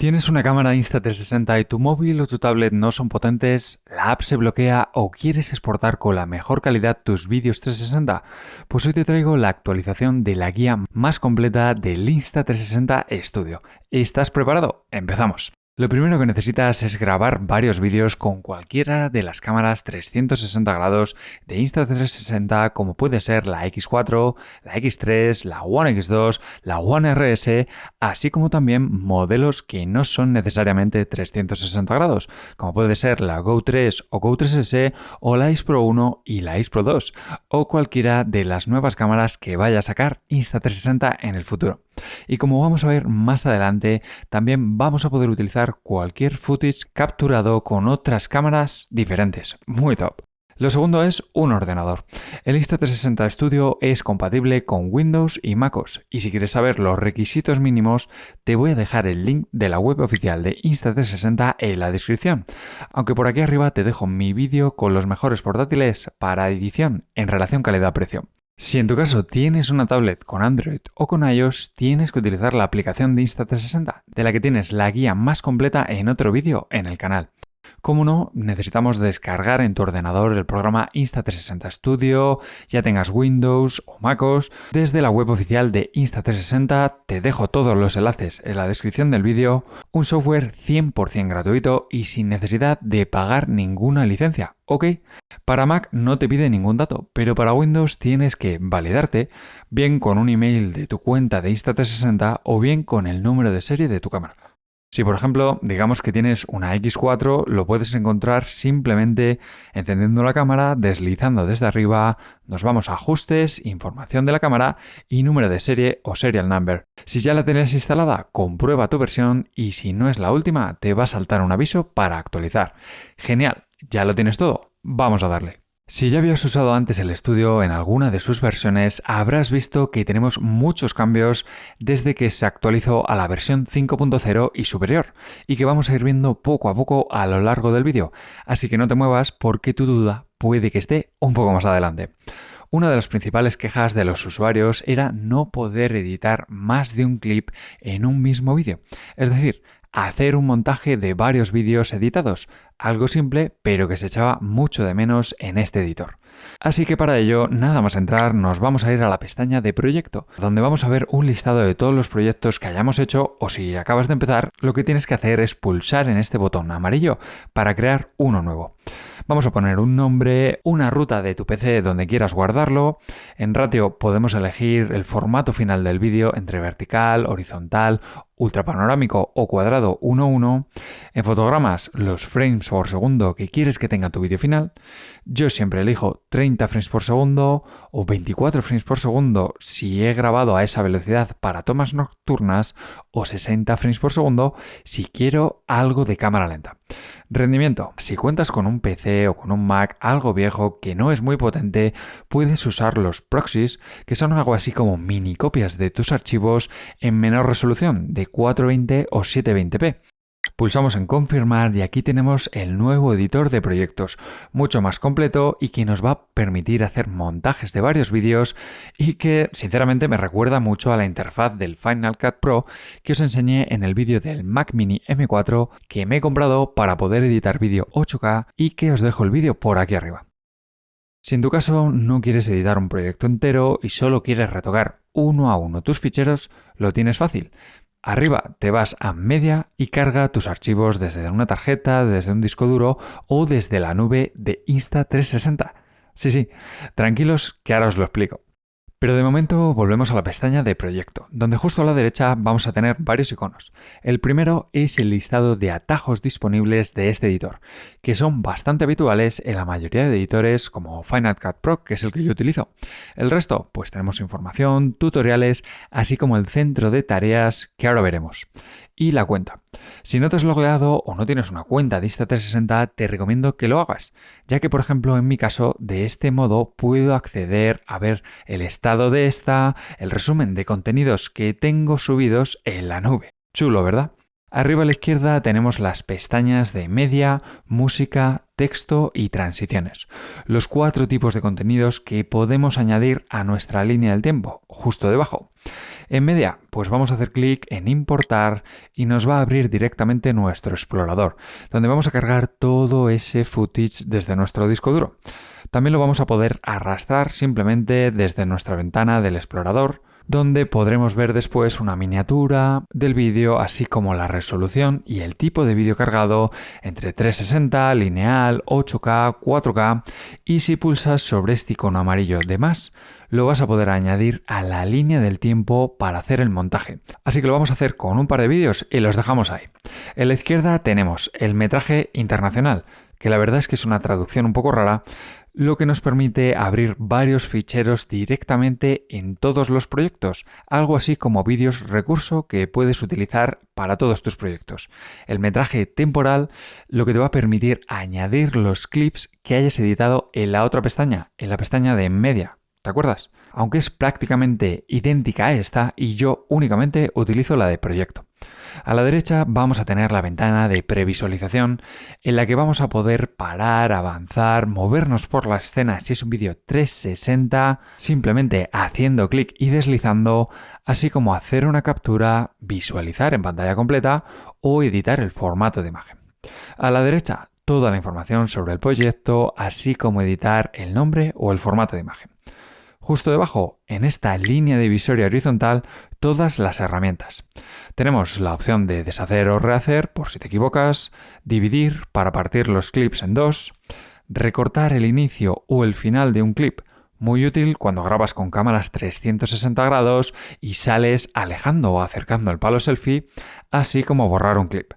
¿Tienes una cámara Insta360 y tu móvil o tu tablet no son potentes, la app se bloquea o quieres exportar con la mejor calidad tus vídeos 360? Pues hoy te traigo la actualización de la guía más completa del Insta360 Studio. ¿Estás preparado? Empezamos. Lo primero que necesitas es grabar varios vídeos con cualquiera de las cámaras 360 grados de Insta360, como puede ser la X4, la X3, la One X2, la One RS, así como también modelos que no son necesariamente 360 grados, como puede ser la Go 3 o Go 3S o la Ace Pro 1 y la Ace Pro 2, o cualquiera de las nuevas cámaras que vaya a sacar Insta360 en el futuro. Y como vamos a ver más adelante, también vamos a poder utilizar cualquier footage capturado con otras cámaras diferentes. Muy top. Lo segundo es un ordenador. El Insta360 Studio es compatible con Windows y MacOS, y si quieres saber los requisitos mínimos, te voy a dejar el link de la web oficial de Insta360 en la descripción. Aunque por aquí arriba te dejo mi vídeo con los mejores portátiles para edición en relación calidad-precio. Si en tu caso tienes una tablet con Android o con iOS, tienes que utilizar la aplicación de Insta360, de la que tienes la guía más completa en otro vídeo en el canal. Como no, necesitamos descargar en tu ordenador el programa Insta360 Studio, ya tengas Windows o MacOS. Desde la web oficial de Insta360 te dejo todos los enlaces en la descripción del vídeo, un software 100% gratuito y sin necesidad de pagar ninguna licencia, ¿ok? Para Mac no te pide ningún dato, pero para Windows tienes que validarte bien con un email de tu cuenta de Insta360 o bien con el número de serie de tu cámara. Si por ejemplo, digamos que tienes una X4, lo puedes encontrar simplemente encendiendo la cámara, deslizando desde arriba, nos vamos a ajustes, información de la cámara y número de serie o serial number. Si ya la tienes instalada, comprueba tu versión y si no es la última, te va a saltar un aviso para actualizar. Genial, ya lo tienes todo, vamos a darle. Si ya habías usado antes el estudio en alguna de sus versiones, habrás visto que tenemos muchos cambios desde que se actualizó a la versión 5.0 y superior, y que vamos a ir viendo poco a poco a lo largo del vídeo, así que no te muevas porque tu duda puede que esté un poco más adelante. Una de las principales quejas de los usuarios era no poder editar más de un clip en un mismo vídeo, es decir, hacer un montaje de varios vídeos editados, algo simple pero que se echaba mucho de menos en este editor. Así que para ello, nada más entrar, nos vamos a ir a la pestaña de proyecto, donde vamos a ver un listado de todos los proyectos que hayamos hecho, o si acabas de empezar, lo que tienes que hacer es pulsar en este botón amarillo para crear uno nuevo. Vamos a poner un nombre, una ruta de tu PC donde quieras guardarlo. En ratio podemos elegir el formato final del vídeo entre vertical, horizontal, ultrapanorámico o cuadrado 1:1. En fotogramas, los frames por segundo que quieres que tenga tu vídeo final. Yo siempre elijo 30 frames por segundo o 24 frames por segundo si he grabado a esa velocidad para tomas nocturnas o 60 frames por segundo si quiero algo de cámara lenta. Rendimiento. Si cuentas con un PC o con un Mac algo viejo que no es muy potente, puedes usar los proxies, que son algo así como mini copias de tus archivos en menor resolución, de 420 o 720p. Pulsamos en confirmar y aquí tenemos el nuevo editor de proyectos, mucho más completo y que nos va a permitir hacer montajes de varios vídeos y que sinceramente me recuerda mucho a la interfaz del Final Cut Pro que os enseñé en el vídeo del Mac Mini M4 que me he comprado para poder editar vídeo 8K y que os dejo el vídeo por aquí arriba. Si en tu caso no quieres editar un proyecto entero y solo quieres retocar uno a uno tus ficheros, lo tienes fácil. Arriba te vas a Media y carga tus archivos desde una tarjeta, desde un disco duro o desde la nube de Insta360. Sí, tranquilos que ahora os lo explico. Pero de momento volvemos a la pestaña de proyecto, donde justo a la derecha vamos a tener varios iconos. El primero es el listado de atajos disponibles de este editor, que son bastante habituales en la mayoría de editores como Final Cut Pro, que es el que yo utilizo. El resto, pues tenemos información, tutoriales, así como el centro de tareas que ahora veremos. Y la cuenta. Si no te has logueado o no tienes una cuenta de Insta360, te recomiendo que lo hagas, ya que por ejemplo en mi caso de este modo puedo acceder a ver el estado de esta, el resumen de contenidos que tengo subidos en la nube. Chulo, ¿verdad? Arriba a la izquierda tenemos las pestañas de media, música, texto y transiciones. Los 4 tipos de contenidos que podemos añadir a nuestra línea del tiempo, justo debajo. En media, pues vamos a hacer clic en importar y nos va a abrir directamente nuestro explorador, donde vamos a cargar todo ese footage desde nuestro disco duro. También lo vamos a poder arrastrar simplemente desde nuestra ventana del explorador, donde podremos ver después una miniatura del vídeo, así como la resolución y el tipo de vídeo cargado entre 360, lineal, 8K, 4K, y si pulsas sobre este icono amarillo de más, lo vas a poder añadir a la línea del tiempo para hacer el montaje. Así que lo vamos a hacer con un par de vídeos y los dejamos ahí. En la izquierda tenemos el metraje internacional, que la verdad es que es una traducción un poco rara, lo que nos permite abrir varios ficheros directamente en todos los proyectos, algo así como vídeos recurso que puedes utilizar para todos tus proyectos. El metraje temporal lo que te va a permitir añadir los clips que hayas editado en la otra pestaña, en la pestaña de media. ¿Te acuerdas? Aunque es prácticamente idéntica a esta y yo únicamente utilizo la de proyecto. A la derecha vamos a tener la ventana de previsualización en la que vamos a poder parar, avanzar, movernos por la escena si es un vídeo 360, simplemente haciendo clic y deslizando, así como hacer una captura, visualizar en pantalla completa o editar el formato de imagen. A la derecha, toda la información sobre el proyecto, así como editar el nombre o el formato de imagen. Justo debajo, en esta línea divisoria horizontal, todas las herramientas. Tenemos la opción de deshacer o rehacer por si te equivocas, dividir para partir los clips en dos, recortar el inicio o el final de un clip, muy útil cuando grabas con cámaras 360 grados y sales alejando o acercando el palo selfie, así como borrar un clip.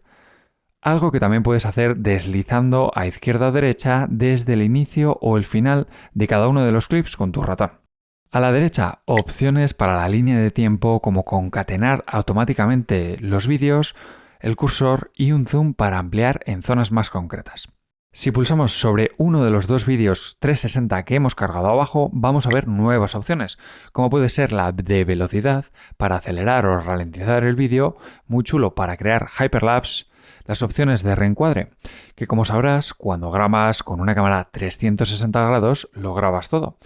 Algo que también puedes hacer deslizando a izquierda o derecha desde el inicio o el final de cada uno de los clips con tu ratón. A la derecha, opciones para la línea de tiempo como concatenar automáticamente los vídeos, el cursor y un zoom para ampliar en zonas más concretas. Si pulsamos sobre uno de los dos vídeos 360 que hemos cargado abajo, vamos a ver nuevas opciones, como puede ser la de velocidad para acelerar o ralentizar el vídeo, muy chulo para crear hyperlapse, las opciones de reencuadre, que como sabrás, cuando grabas con una cámara 360 grados, lo grabas todo.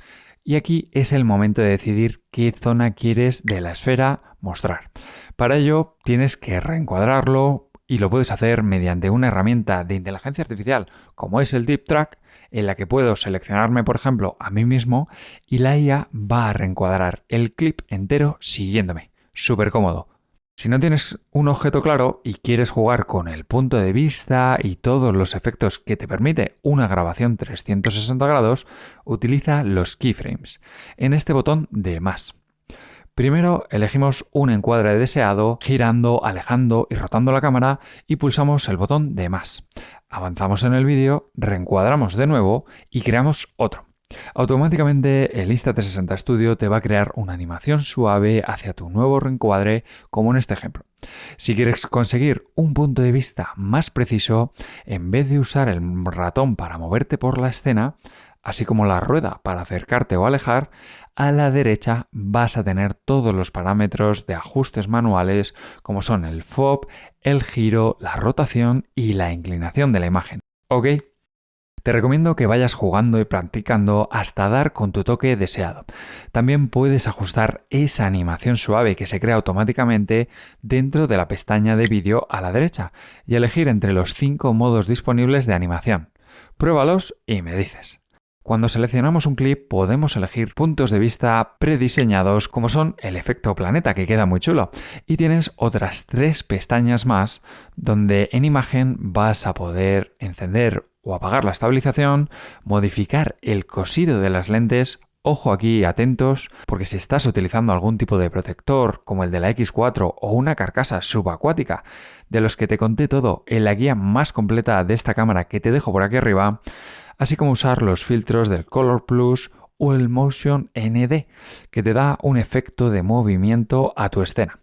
Y aquí es el momento de decidir qué zona quieres de la esfera mostrar. Para ello tienes que reencuadrarlo y lo puedes hacer mediante una herramienta de inteligencia artificial como es el Deep Track, en la que puedo seleccionarme, por ejemplo, a mí mismo y la IA va a reencuadrar el clip entero siguiéndome. Súper cómodo. Si no tienes un objeto claro y quieres jugar con el punto de vista y todos los efectos que te permite una grabación 360 grados, utiliza los keyframes en este botón de más. Primero elegimos un encuadre deseado, girando, alejando y rotando la cámara y pulsamos el botón de más. Avanzamos en el vídeo, reencuadramos de nuevo y creamos otro. Automáticamente el Insta360 Studio te va a crear una animación suave hacia tu nuevo reencuadre, como en este ejemplo. Si quieres conseguir un punto de vista más preciso, en vez de usar el ratón para moverte por la escena, así como la rueda para acercarte o alejar, a la derecha vas a tener todos los parámetros de ajustes manuales, como son el FOV, el giro, la rotación y la inclinación de la imagen. ¿Ok? Te recomiendo que vayas jugando y practicando hasta dar con tu toque deseado. También puedes ajustar esa animación suave que se crea automáticamente dentro de la pestaña de vídeo a la derecha y elegir entre los 5 modos disponibles de animación. Pruébalos y me dices. Cuando seleccionamos un clip podemos elegir puntos de vista prediseñados como son el efecto planeta, que queda muy chulo, y tienes otras 3 pestañas más donde en imagen vas a poder encender o apagar la estabilización, modificar el cosido de las lentes. Ojo aquí, atentos, porque si estás utilizando algún tipo de protector como el de la X4 o una carcasa subacuática, de los que te conté todo en la guía más completa de esta cámara que te dejo por aquí arriba, así como usar los filtros del Color Plus o el Motion ND, que te da un efecto de movimiento a tu escena.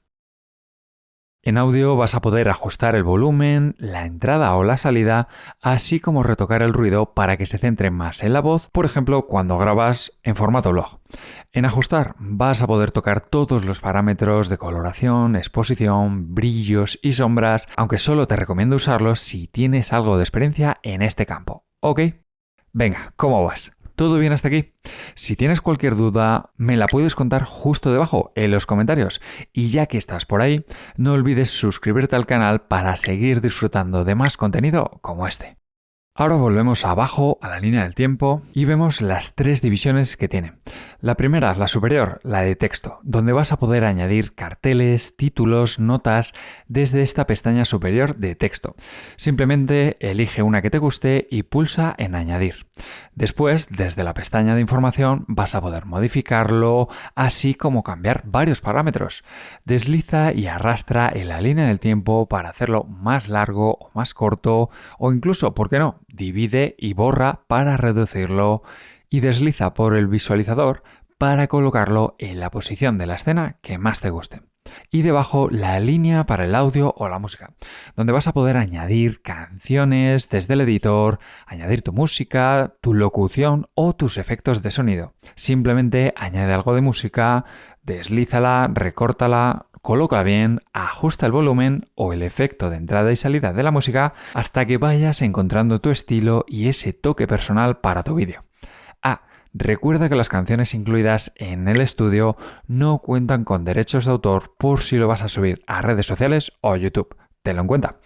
En audio vas a poder ajustar el volumen, la entrada o la salida, así como retocar el ruido para que se centre más en la voz, por ejemplo, cuando grabas en formato vlog. En ajustar vas a poder tocar todos los parámetros de coloración, exposición, brillos y sombras, aunque solo te recomiendo usarlos si tienes algo de experiencia en este campo. ¿Ok? Venga, ¿cómo vas? ¿Todo bien hasta aquí? Si tienes cualquier duda, me la puedes contar justo debajo en los comentarios. Y ya que estás por ahí, no olvides suscribirte al canal para seguir disfrutando de más contenido como este. Ahora volvemos abajo a la línea del tiempo y vemos las tres divisiones que tiene. La primera, la superior, la de texto, donde vas a poder añadir carteles, títulos, notas desde esta pestaña superior de texto. Simplemente elige una que te guste y pulsa en añadir. Después, desde la pestaña de información, vas a poder modificarlo, así como cambiar varios parámetros. Desliza y arrastra en la línea del tiempo para hacerlo más largo o más corto, o incluso, ¿por qué no?, divide y borra para reducirlo y desliza por el visualizador para colocarlo en la posición de la escena que más te guste. Y debajo la línea para el audio o la música, donde vas a poder añadir canciones desde el editor, añadir tu música, tu locución o tus efectos de sonido. Simplemente añade algo de música, deslízala, recórtala, coloca bien, ajusta el volumen o el efecto de entrada y salida de la música hasta que vayas encontrando tu estilo y ese toque personal para tu vídeo. Recuerda que las canciones incluidas en el estudio no cuentan con derechos de autor por si lo vas a subir a redes sociales o YouTube. Tenlo en cuenta.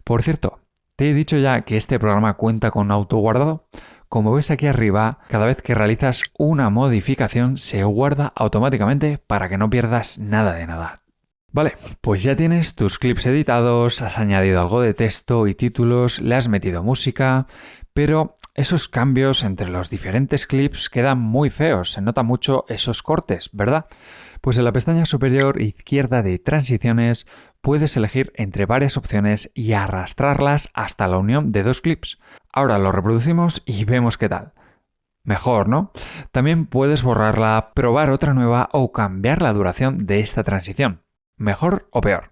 Por cierto, te he dicho ya que este programa cuenta con autoguardado. Como ves aquí arriba, cada vez que realizas una modificación se guarda automáticamente para que no pierdas nada de nada. Vale, pues ya tienes tus clips editados, has añadido algo de texto y títulos, le has metido música, pero esos cambios entre los diferentes clips quedan muy feos, se nota mucho esos cortes, ¿verdad? Pues en la pestaña superior izquierda de transiciones puedes elegir entre varias opciones y arrastrarlas hasta la unión de dos clips. Ahora lo reproducimos y vemos qué tal. Mejor, ¿no? También puedes borrarla, probar otra nueva o cambiar la duración de esta transición. ¿Mejor o peor?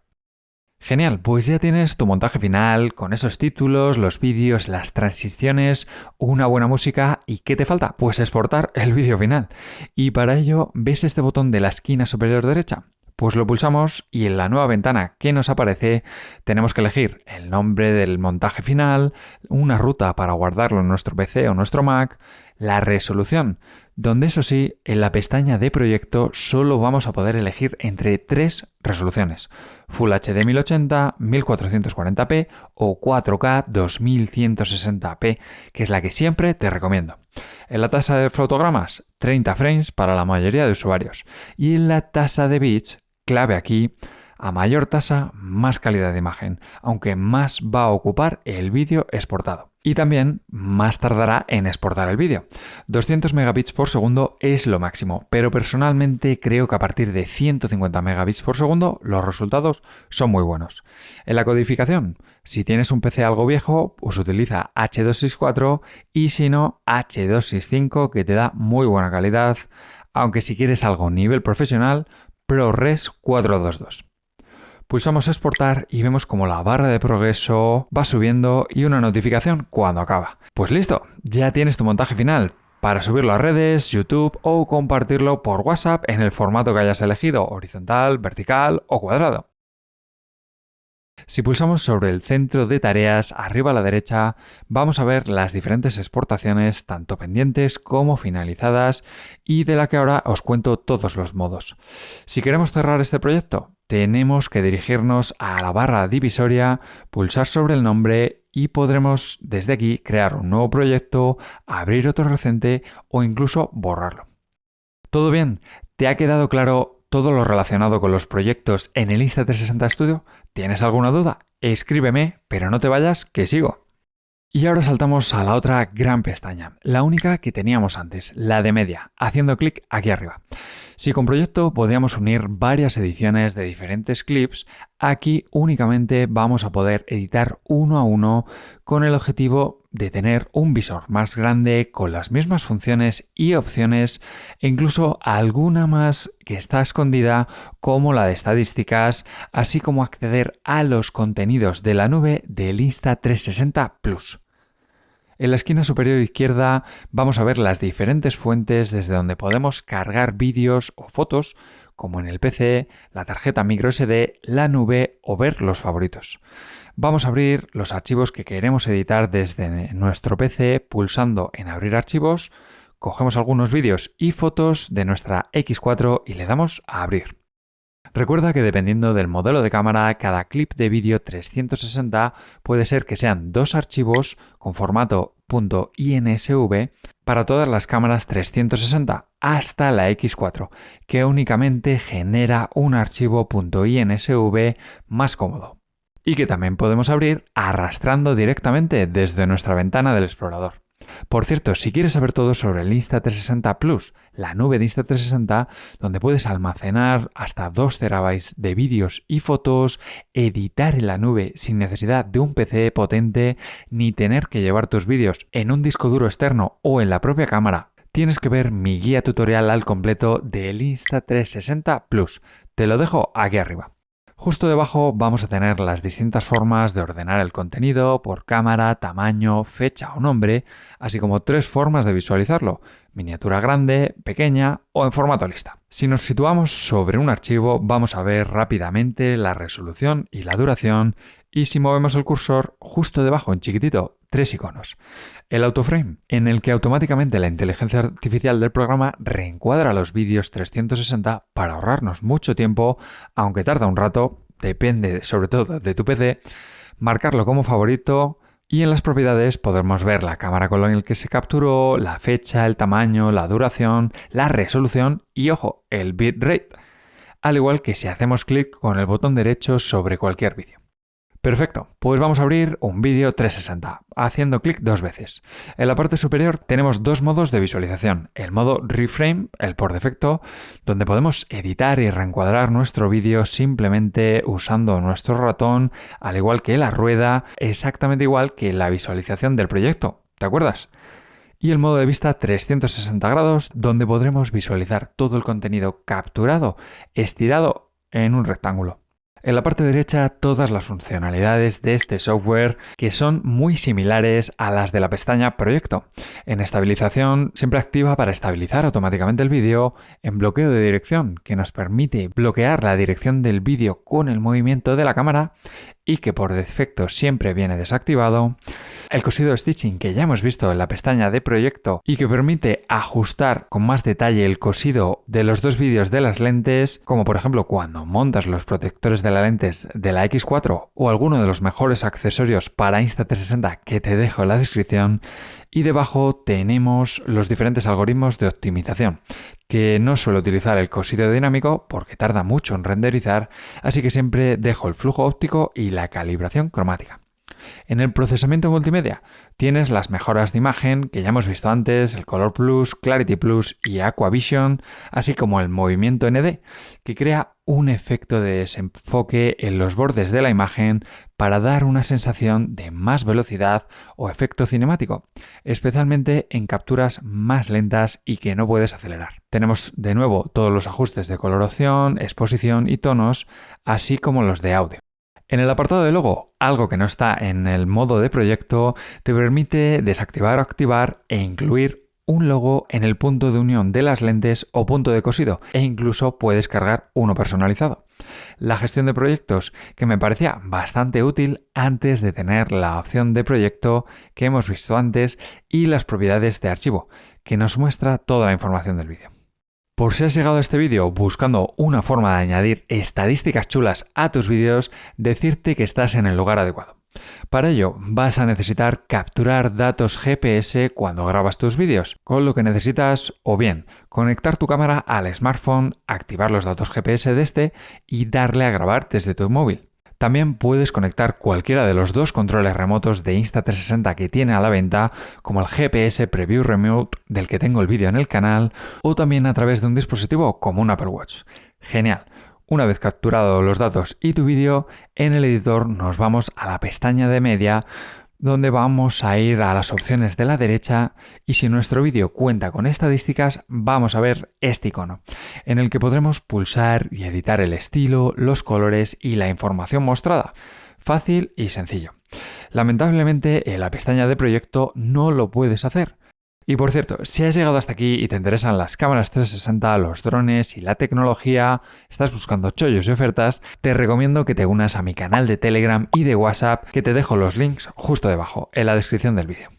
Genial, pues ya tienes tu montaje final con esos títulos, los vídeos, las transiciones, una buena música y ¿qué te falta? Pues exportar el vídeo final. Y para ello, ¿ves este botón de la esquina superior derecha? Pues lo pulsamos y en la nueva ventana que nos aparece tenemos que elegir el nombre del montaje final, una ruta para guardarlo en nuestro PC o nuestro Mac, la resolución, donde eso sí, en la pestaña de proyecto solo vamos a poder elegir entre tres resoluciones: Full HD 1080, 1440p o 4K 2160p, que es la que siempre te recomiendo. En la tasa de fotogramas, 30 frames para la mayoría de usuarios. Y en la tasa de bits, clave aquí, a mayor tasa, más calidad de imagen, aunque más va a ocupar el vídeo exportado. Y también más tardará en exportar el vídeo. 200 megabits por segundo es lo máximo, pero personalmente creo que a partir de 150 megabits por segundo los resultados son muy buenos. En la codificación, si tienes un PC algo viejo, pues utiliza H264 y si no, H265, que te da muy buena calidad, aunque si quieres algo nivel profesional, ProRes 422. Pulsamos exportar y vemos como la barra de progreso va subiendo y una notificación cuando acaba. Pues listo, ya tienes tu montaje final para subirlo a redes, YouTube o compartirlo por WhatsApp en el formato que hayas elegido, horizontal, vertical o cuadrado. Si pulsamos sobre el centro de tareas arriba a la derecha, vamos a ver las diferentes exportaciones, tanto pendientes como finalizadas, y de la que ahora os cuento todos los modos. Si queremos cerrar este proyecto, tenemos que dirigirnos a la barra divisoria, pulsar sobre el nombre y podremos desde aquí crear un nuevo proyecto, abrir otro reciente o incluso borrarlo. ¿Todo bien? ¿Te ha quedado claro todo lo relacionado con los proyectos en el Insta360 Studio? ¿Tienes alguna duda? Escríbeme, pero no te vayas, que sigo. Y ahora saltamos a la otra gran pestaña, la única que teníamos antes, la de media, haciendo clic aquí arriba. Si con Proyecto podíamos unir varias ediciones de diferentes clips, aquí únicamente vamos a poder editar uno a uno con el objetivo de tener un visor más grande con las mismas funciones y opciones e incluso alguna más que está escondida como la de estadísticas, así como acceder a los contenidos de la nube del Insta360 Plus. En la esquina superior izquierda vamos a ver las diferentes fuentes desde donde podemos cargar vídeos o fotos, como en el PC, la tarjeta microSD, la nube o ver los favoritos. Vamos a abrir los archivos que queremos editar desde nuestro PC pulsando en Abrir archivos, cogemos algunos vídeos y fotos de nuestra X4 y le damos a Abrir. Recuerda que dependiendo del modelo de cámara, cada clip de vídeo 360 puede ser que sean dos archivos con formato .insv para todas las cámaras 360 hasta la X4, que únicamente genera un archivo .insv más cómodo y que también podemos abrir arrastrando directamente desde nuestra ventana del explorador. Por cierto, si quieres saber todo sobre el Insta360 Plus, la nube de Insta360, donde puedes almacenar hasta 2 terabytes de vídeos y fotos, editar en la nube sin necesidad de un PC potente, ni tener que llevar tus vídeos en un disco duro externo o en la propia cámara, tienes que ver mi guía tutorial al completo del Insta360 Plus. Te lo dejo aquí arriba. Justo debajo vamos a tener las distintas formas de ordenar el contenido por cámara, tamaño, fecha o nombre, así como 3 formas de visualizarlo: miniatura grande, pequeña o en formato lista. Si nos situamos sobre un archivo, vamos a ver rápidamente la resolución y la duración, y si movemos el cursor, justo debajo en chiquitito, 3 iconos. El autoframe, en el que automáticamente la inteligencia artificial del programa reencuadra los vídeos 360 para ahorrarnos mucho tiempo, aunque tarda un rato, depende sobre todo de tu PC, marcarlo como favorito. Y en las propiedades podemos ver la cámara con la que se capturó, la fecha, el tamaño, la duración, la resolución y, ojo, el bitrate, al igual que si hacemos clic con el botón derecho sobre cualquier vídeo. Perfecto, pues vamos a abrir un vídeo 360, haciendo clic 2 veces. En la parte superior tenemos 2 modos de visualización. El modo Reframe, el por defecto, donde podemos editar y reencuadrar nuestro vídeo simplemente usando nuestro ratón, al igual que la rueda, exactamente igual que la visualización del proyecto, ¿te acuerdas? Y el modo de vista 360 grados, donde podremos visualizar todo el contenido capturado, estirado en un rectángulo. En la parte derecha, todas las funcionalidades de este software que son muy similares a las de la pestaña Proyecto. En estabilización, siempre activa para estabilizar automáticamente el vídeo. En bloqueo de dirección, que nos permite bloquear la dirección del vídeo con el movimiento de la cámara y que por defecto siempre viene desactivado. El cosido stitching, que ya hemos visto en la pestaña de Proyecto y que permite ajustar con más detalle el cosido de los 2 vídeos de las lentes, como por ejemplo cuando montas los protectores de las lentes de la X4 o alguno de los mejores accesorios para Insta360 que te dejo en la descripción. Y debajo tenemos los diferentes algoritmos de optimización, que no suelo utilizar el cosido dinámico porque tarda mucho en renderizar, así que siempre dejo el flujo óptico y la calibración cromática. En el procesamiento multimedia tienes las mejoras de imagen que ya hemos visto antes, el Color Plus, Clarity Plus y Aqua Vision, así como el movimiento ND, que crea un efecto de desenfoque en los bordes de la imagen para dar una sensación de más velocidad o efecto cinemático, especialmente en capturas más lentas y que no puedes acelerar. Tenemos de nuevo todos los ajustes de coloración, exposición y tonos, así como los de audio. En el apartado de logo, algo que no está en el modo de proyecto, te permite desactivar o activar e incluir un logo en el punto de unión de las lentes o punto de cosido, e incluso puedes cargar uno personalizado. La gestión de proyectos, que me parecía bastante útil antes de tener la opción de proyecto que hemos visto antes, y las propiedades de archivo, que nos muestra toda la información del vídeo. Por si has llegado a este vídeo buscando una forma de añadir estadísticas chulas a tus vídeos, decirte que estás en el lugar adecuado. Para ello vas a necesitar capturar datos GPS cuando grabas tus vídeos, con lo que necesitas o bien conectar tu cámara al smartphone, activar los datos GPS de este y darle a grabar desde tu móvil. También puedes conectar cualquiera de los dos controles remotos de Insta360 que tiene a la venta, como el GPS Preview Remote del que tengo el vídeo en el canal, o también a través de un dispositivo como un Apple Watch. Genial. Una vez capturado los datos y tu vídeo, en el editor nos vamos a la pestaña de media, donde vamos a ir a las opciones de la derecha y si nuestro vídeo cuenta con estadísticas, vamos a ver este icono, en el que podremos pulsar y editar el estilo, los colores y la información mostrada. Fácil y sencillo. Lamentablemente, en la pestaña de proyecto no lo puedes hacer. Y por cierto, si has llegado hasta aquí y te interesan las cámaras 360, los drones y la tecnología, estás buscando chollos y ofertas, te recomiendo que te unas a mi canal de Telegram y de WhatsApp, que te dejo los links justo debajo, en la descripción del vídeo.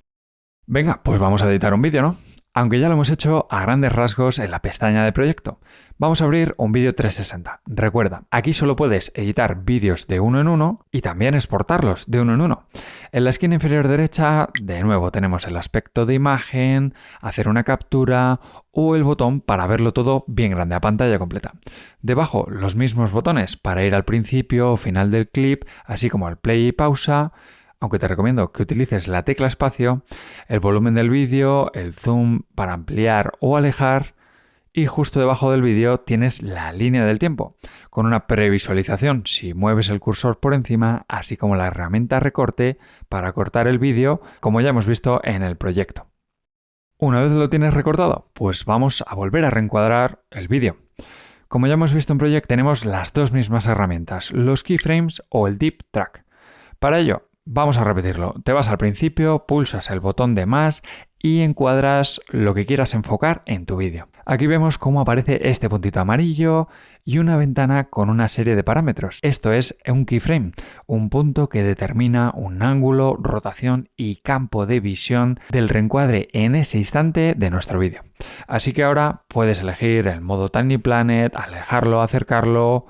Venga, pues vamos a editar un vídeo, ¿no? Aunque ya lo hemos hecho a grandes rasgos en la pestaña de proyecto. Vamos a abrir un vídeo 360. Recuerda, aquí solo puedes editar vídeos de uno en uno y también exportarlos de uno en uno. En la esquina inferior derecha, de nuevo tenemos el aspecto de imagen, hacer una captura o el botón para verlo todo bien grande a pantalla completa. Debajo, los mismos botones para ir al principio o final del clip, así como al play y pausa, aunque te recomiendo que utilices la tecla espacio, el volumen del vídeo, el zoom para ampliar o alejar, y justo debajo del vídeo tienes la línea del tiempo, con una previsualización si mueves el cursor por encima, así como la herramienta recorte para cortar el vídeo, como ya hemos visto en el proyecto. Una vez lo tienes recortado, pues vamos a volver a reencuadrar el vídeo. Como ya hemos visto en proyecto, tenemos las dos mismas herramientas, los keyframes o el deep track. Para ello, vamos a repetirlo. Te vas al principio, pulsas el botón de más y encuadras lo que quieras enfocar en tu vídeo. Aquí vemos cómo aparece este puntito amarillo y una ventana con una serie de parámetros. Esto es un keyframe, un punto que determina un ángulo, rotación y campo de visión del reencuadre en ese instante de nuestro vídeo. Así que ahora puedes elegir el modo Tiny Planet, alejarlo, acercarlo,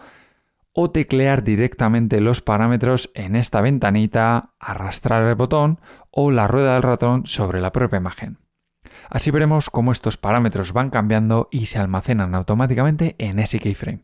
o teclear directamente los parámetros en esta ventanita, arrastrar el botón o la rueda del ratón sobre la propia imagen. Así veremos cómo estos parámetros van cambiando y se almacenan automáticamente en ese keyframe.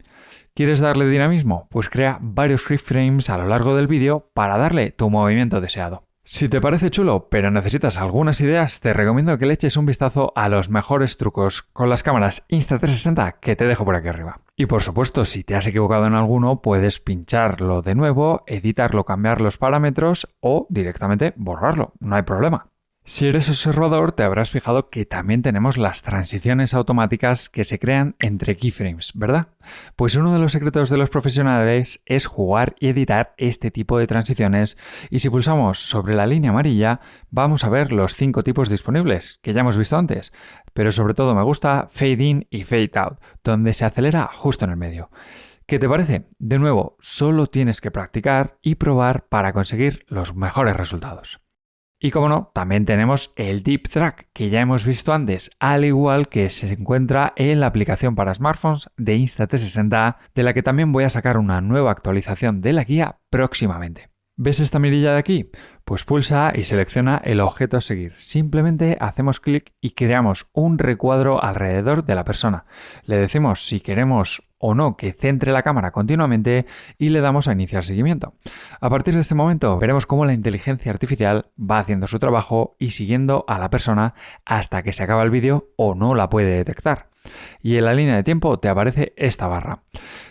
¿Quieres darle dinamismo? Pues crea varios keyframes a lo largo del vídeo para darle tu movimiento deseado. Si te parece chulo, pero necesitas algunas ideas, te recomiendo que le eches un vistazo a los mejores trucos con las cámaras Insta360 que te dejo por aquí arriba. Y por supuesto, si te has equivocado en alguno, puedes pincharlo de nuevo, editarlo, cambiar los parámetros o directamente borrarlo, no hay problema. Si eres observador, te habrás fijado que también tenemos las transiciones automáticas que se crean entre keyframes, ¿verdad? Pues uno de los secretos de los profesionales es jugar y editar este tipo de transiciones, y si pulsamos sobre la línea amarilla vamos a ver los 5 tipos disponibles, que ya hemos visto antes, pero sobre todo me gusta Fade In y Fade Out, donde se acelera justo en el medio. ¿Qué te parece? De nuevo, solo tienes que practicar y probar para conseguir los mejores resultados. Y como no, también tenemos el Deep Track, que ya hemos visto antes, al igual que se encuentra en la aplicación para smartphones de Insta360, de la que también voy a sacar una nueva actualización de la guía próximamente. ¿Ves esta mirilla de aquí? Pues pulsa y selecciona el objeto a seguir. Simplemente hacemos clic y creamos un recuadro alrededor de la persona. Le decimos si queremos o no que centre la cámara continuamente y le damos a iniciar seguimiento. A partir de este momento veremos cómo la inteligencia artificial va haciendo su trabajo y siguiendo a la persona hasta que se acaba el vídeo o no la puede detectar. Y en la línea de tiempo te aparece esta barra.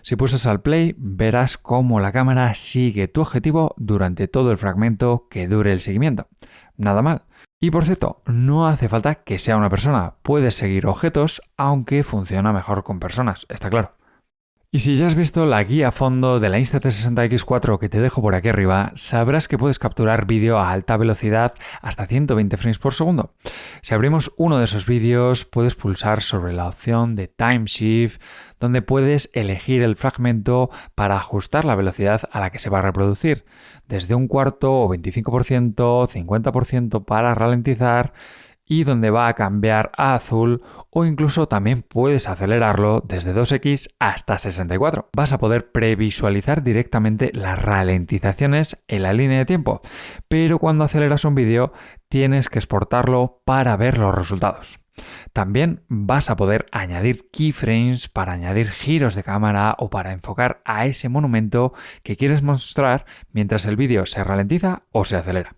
Si pulsas al play, verás cómo la cámara sigue tu objetivo durante todo el fragmento que dure el seguimiento. Nada mal. Y por cierto, no hace falta que sea una persona. Puedes seguir objetos, aunque funciona mejor con personas, está claro. Y si ya has visto la guía a fondo de la Insta360X4 que te dejo por aquí arriba, sabrás que puedes capturar vídeo a alta velocidad hasta 120 frames por segundo. Si abrimos uno de esos vídeos, puedes pulsar sobre la opción de Time Shift, donde puedes elegir el fragmento para ajustar la velocidad a la que se va a reproducir, desde un cuarto o 25%, 50% para ralentizar, y donde va a cambiar a azul, o incluso también puedes acelerarlo desde 2x hasta 64. Vas a poder previsualizar directamente las ralentizaciones en la línea de tiempo, pero cuando aceleras un vídeo tienes que exportarlo para ver los resultados. También vas a poder añadir keyframes para añadir giros de cámara o para enfocar a ese monumento que quieres mostrar mientras el vídeo se ralentiza o se acelera.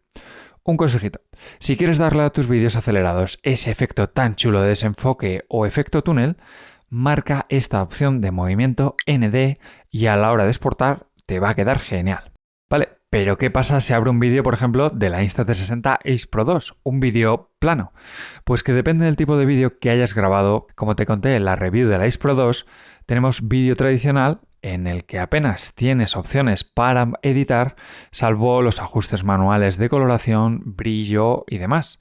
Un consejito, si quieres darle a tus vídeos acelerados ese efecto tan chulo de desenfoque o efecto túnel, marca esta opción de movimiento ND y a la hora de exportar te va a quedar genial. Vale, pero ¿qué pasa si abro un vídeo, por ejemplo, de la Insta360 Ace Pro 2, un vídeo plano? Pues que depende del tipo de vídeo que hayas grabado. Como te conté en la review de la Ace Pro 2, tenemos vídeo tradicional en el que apenas tienes opciones para editar, salvo los ajustes manuales de coloración, brillo y demás.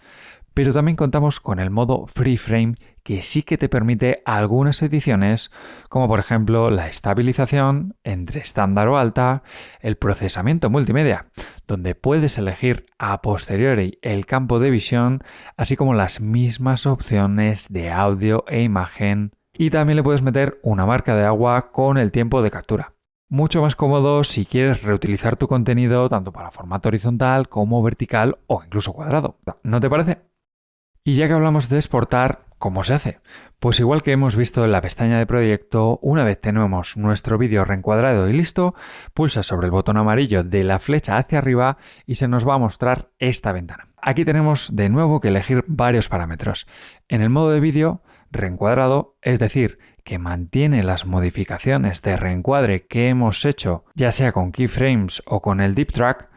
Pero también contamos con el modo Free Frame, que sí que te permite algunas ediciones, como por ejemplo la estabilización entre estándar o alta, el procesamiento multimedia, donde puedes elegir a posteriori el campo de visión, así como las mismas opciones de audio e imagen, y también le puedes meter una marca de agua con el tiempo de captura. Mucho más cómodo si quieres reutilizar tu contenido tanto para formato horizontal como vertical o incluso cuadrado. ¿No te parece? Y ya que hablamos de exportar, ¿cómo se hace? Pues igual que hemos visto en la pestaña de proyecto, una vez tenemos nuestro vídeo reencuadrado y listo, pulsa sobre el botón amarillo de la flecha hacia arriba y se nos va a mostrar esta ventana. Aquí tenemos de nuevo que elegir varios parámetros. En el modo de vídeo, reencuadrado, es decir, que mantiene las modificaciones de reencuadre que hemos hecho, ya sea con keyframes o con el deep track,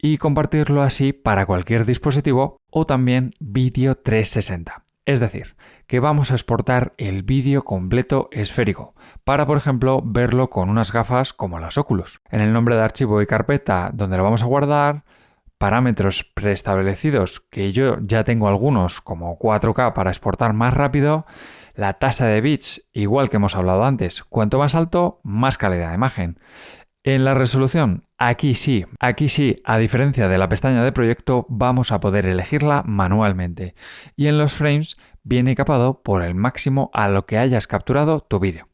y compartirlo así para cualquier dispositivo, o también vídeo 360. Es decir, que vamos a exportar el vídeo completo esférico para, por ejemplo, verlo con unas gafas como las Oculus. En el nombre de archivo y carpeta donde lo vamos a guardar, parámetros preestablecidos, que yo ya tengo algunos como 4K para exportar más rápido, la tasa de bits, igual que hemos hablado antes, cuanto más alto, más calidad de imagen. En la resolución, aquí sí, a diferencia de la pestaña de proyecto, vamos a poder elegirla manualmente. Y en los frames viene capado por el máximo a lo que hayas capturado tu vídeo.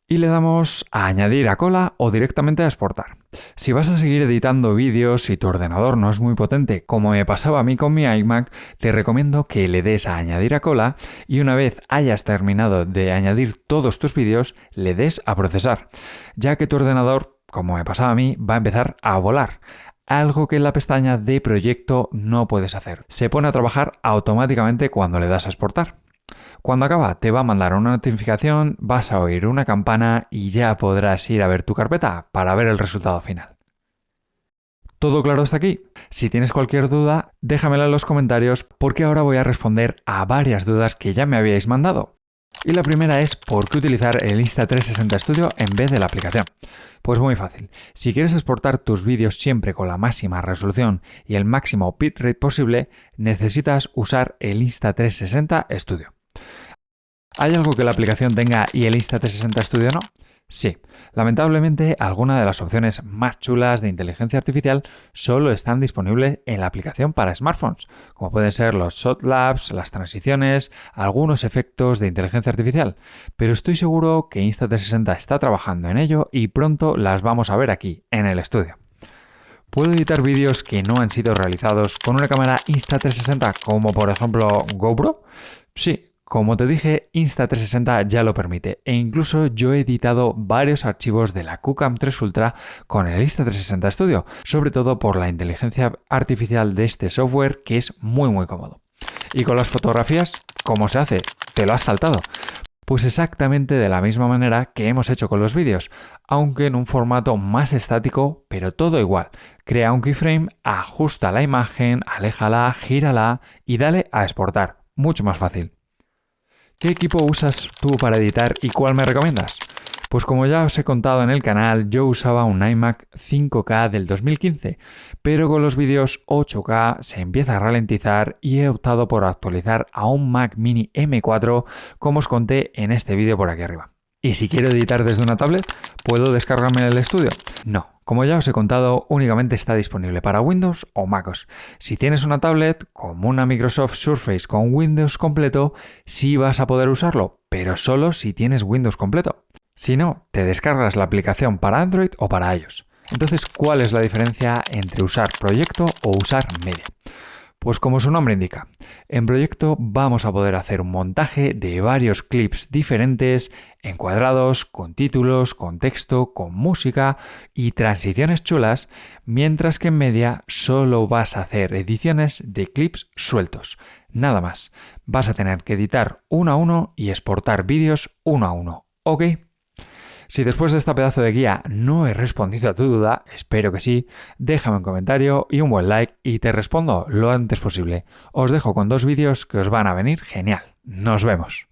Y le damos a añadir a cola o directamente a exportar. Si vas a seguir editando vídeos y tu ordenador no es muy potente, como me pasaba a mí con mi iMac, te recomiendo que le des a añadir a cola y una vez hayas terminado de añadir todos tus vídeos, le des a procesar, ya que tu ordenador, como me pasaba a mí, va a empezar a volar. Algo que en la pestaña de proyecto no puedes hacer. Se pone a trabajar automáticamente cuando le das a exportar. Cuando acaba te va a mandar una notificación, vas a oír una campana y ya podrás ir a ver tu carpeta para ver el resultado final. ¿Todo claro hasta aquí? Si tienes cualquier duda, déjamela en los comentarios porque ahora voy a responder a varias dudas que ya me habíais mandado. Y la primera es ¿por qué utilizar el Insta360 Studio en vez de la aplicación? Pues muy fácil. Si quieres exportar tus vídeos siempre con la máxima resolución y el máximo bitrate posible, necesitas usar el Insta360 Studio. ¿Hay algo que la aplicación tenga y el Insta360 Studio no? Sí, lamentablemente algunas de las opciones más chulas de inteligencia artificial solo están disponibles en la aplicación para smartphones, como pueden ser los shotlabs, las transiciones, algunos efectos de inteligencia artificial, pero estoy seguro que Insta360 está trabajando en ello y pronto las vamos a ver aquí, en el estudio. ¿Puedo editar vídeos que no han sido realizados con una cámara Insta360 como por ejemplo GoPro? Sí. Como te dije, Insta360 ya lo permite e incluso yo he editado varios archivos de la QCam 3 Ultra con el Insta360 Studio, sobre todo por la inteligencia artificial de este software que es muy cómodo. Y con las fotografías, ¿cómo se hace? ¿Te lo has saltado? Pues exactamente de la misma manera que hemos hecho con los vídeos, aunque en un formato más estático, pero todo igual. Crea un keyframe, ajusta la imagen, aléjala, gírala y dale a exportar. Mucho más fácil. ¿Qué equipo usas tú para editar y cuál me recomiendas? Pues como ya os he contado en el canal, yo usaba un iMac 5K del 2015, pero con los vídeos 8K se empieza a ralentizar y he optado por actualizar a un Mac Mini M4 como os conté en este vídeo por aquí arriba. ¿Y si quiero editar desde una tablet, puedo descargarme el estudio? No. Como ya os he contado, únicamente está disponible para Windows o MacOS. Si tienes una tablet, como una Microsoft Surface con Windows completo, sí vas a poder usarlo, pero solo si tienes Windows completo. Si no, te descargas la aplicación para Android o para iOS. Entonces, ¿cuál es la diferencia entre usar Proyecto o usar Media? Pues como su nombre indica, en Proyecto vamos a poder hacer un montaje de varios clips diferentes, encuadrados, con títulos, con texto, con música y transiciones chulas, mientras que en Media solo vas a hacer ediciones de clips sueltos. Nada más. Vas a tener que editar uno a uno y exportar vídeos uno a uno. ¿Ok? Si después de esta pedazo de guía no he respondido a tu duda, espero que sí, déjame un comentario y un buen like y te respondo lo antes posible. Os dejo con 2 vídeos que os van a venir genial. Nos vemos.